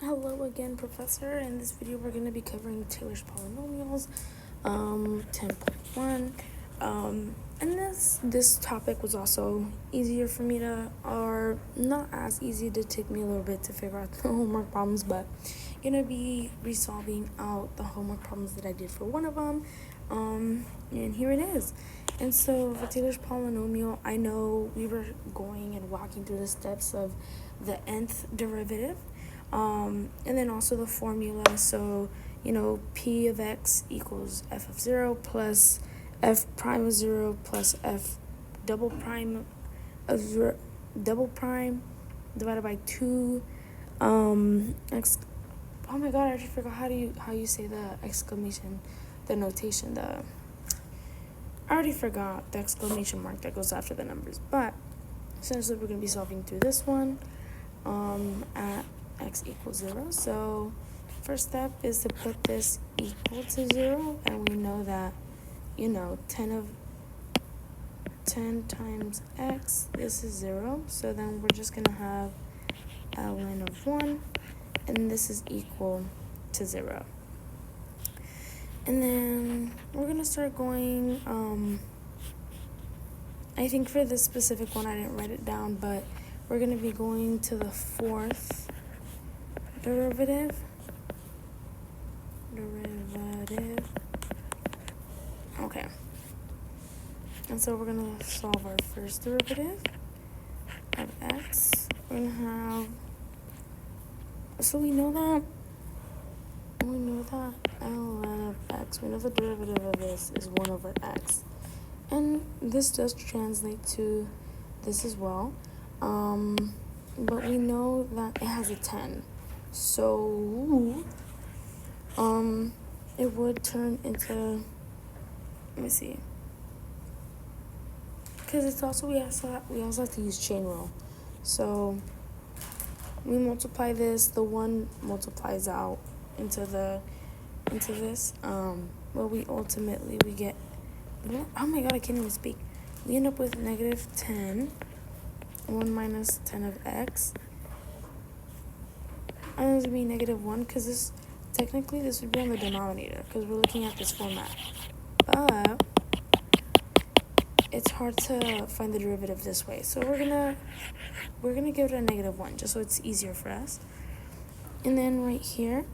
Hello again, Professor. In this video, we're going to be covering Taylor's polynomials, 10.1. And this topic was also easier for me to, or not as easy, to take me a little bit to figure out the homework problems, but gonna be resolving out the homework problems that I did for one of them. And here it is. And so for Taylor's polynomial, I know we were going and walking through the steps of the nth derivative. And then also the formula, so, p of x equals f of 0 plus f prime of 0 plus f double prime of 0 double prime divided by 2, x, oh my god, I already forgot how you say the exclamation, the notation, I already forgot the exclamation mark that goes after the numbers, but essentially we're going to be solving through this one, at x equals 0. So first step is to put this equal to 0, and we know that 10 times x, this is 0, so then we're just gonna have ln of 1, and this is equal to 0. And then we're gonna start going, I think for this specific one I didn't write it down, but we're gonna be going to the fourth derivative. Okay. And so we're going to solve our first derivative of x. We're going to have, so we know that ln of x, we know the derivative of this is 1 over x. And this does translate to this as well. But we know that it has a 10. So, it would turn into, let me see, because it's also, we also have to use chain rule. So, we multiply this, the 1 multiplies out into this, but we get, oh my god, I can't even speak. We end up with negative 10, 1 minus 10 of x. And this would be negative 1, because technically this would be on the denominator, because we're looking at this format. But it's hard to find the derivative this way. So we're gonna give it a negative 1, just so it's easier for us. And then right here,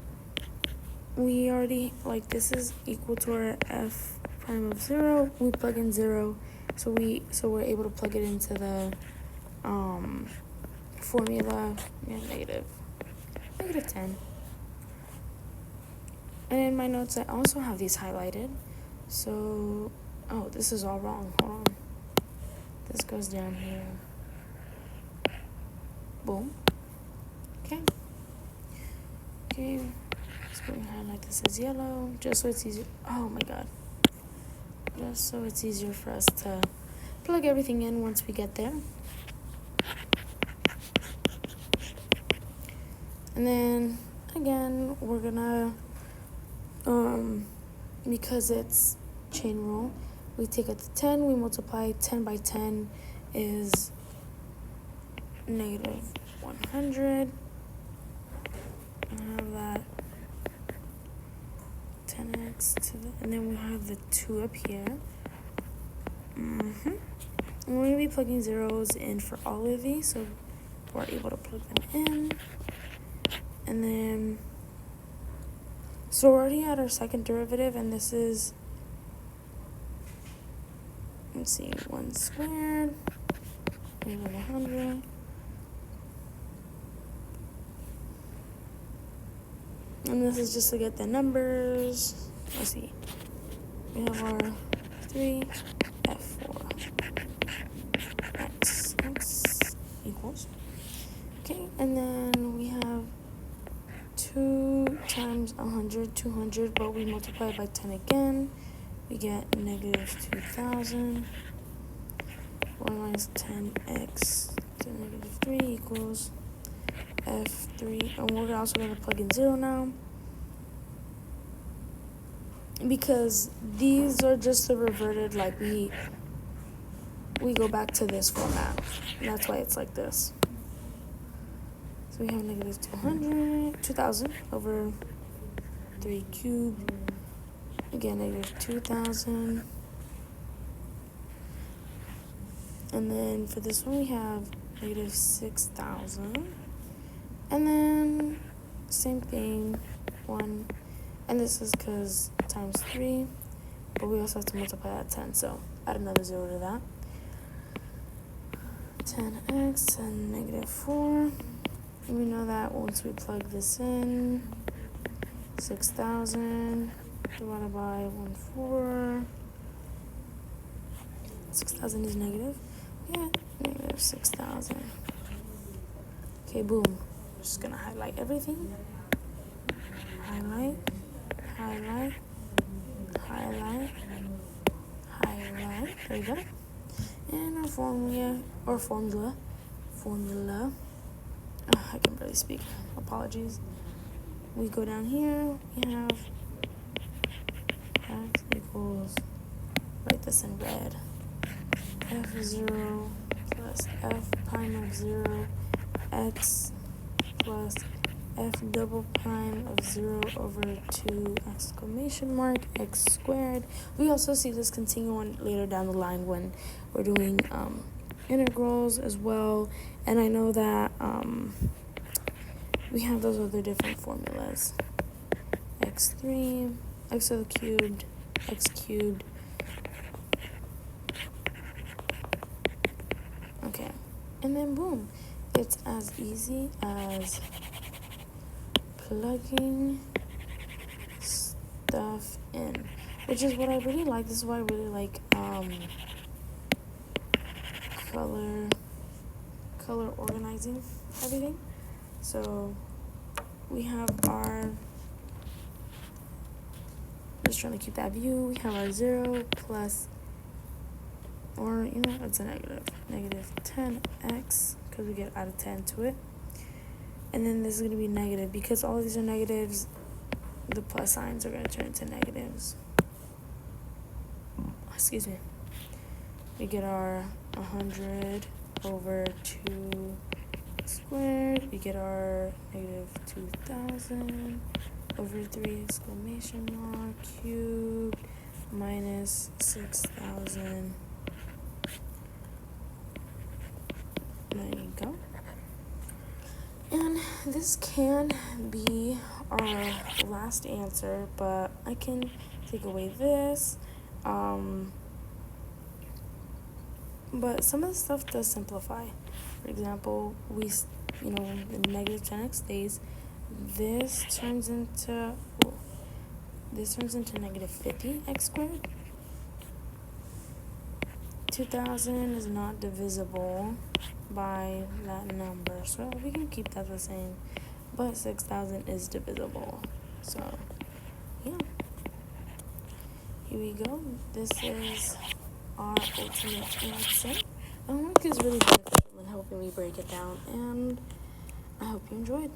we already, this is equal to our f prime of 0. We plug in 0, so we're able to plug it into the formula. Negative 10. And in my notes, I also have these highlighted. So, oh, this is all wrong. Hold on. This goes down here. Boom. Okay. So we're gonna highlight this as yellow, just so it's easier. Oh my god. Just so it's easier for us to plug everything in once we get there. And then again, we're gonna, because it's chain rule, we take out the 10, we multiply 10 by 10 is negative 100. And have that 10x and then we have the 2 up here. And we're gonna be plugging zeros in for all of these, so we're able to plug them in. And then, so we're already at our second derivative, and this is, let's see, 1 squared, negative 100. And this is just to get the numbers. Let's see. We have our 3, f4, x equals. Okay, and then we have 2 times 100, 200, but we multiply by 10 again. We get negative 2,000. 1 minus 10x to negative 3 equals f3. And we're also going to plug in 0 now, because these are just the reverted, we go back to this format. And that's why it's like this. So So we have negative 2,000 over 3 cubed. Again, negative 2,000. And then for this one, we have negative 6,000. And then same thing, 1. And this is because times 3. But we also have to multiply that 10. So add another 0 to that. 10x and negative 4. And we know that once we plug this in, 6,000 divided by 1/4. 6,000 is negative. Yeah, negative 6,000. Okay, boom. Just gonna highlight everything. Highlight, highlight, highlight, highlight. There we go. And our formula. I can barely speak. Apologies. We go down here. We have x equals, write this in red, f0 plus f prime of 0 x plus f double prime of 0 over 2 exclamation mark x squared. We also see this continue on later down the line when we're doing integrals as well. And I know that we have those other different formulas. x3, x to the cubed, x cubed. Okay, and then boom, it's as easy as plugging stuff in, which is what I really like. This is why I really like color organizing everything. So we have our, just trying to keep that view, we have our 0 plus, or you know, it's a negative 10x, because we get out of 10 to it. And then this is going to be negative, because all of these are negatives, the plus signs are going to turn into negatives. Excuse me. We get our 100 over 2 squared. We get our negative 2,000 over 3 exclamation mark cubed minus 6,000. There you go. And this can be our last answer, but I can take away this. But some of the stuff does simplify. For example, the negative 10x stays. This turns into negative 50x squared. 2,000 is not divisible by that number, so we can keep that the same. But 6,000 is divisible. So, yeah. Here we go. This is our ultimate answer. Homework is really beneficial in helping me break it down, and I hope you enjoyed.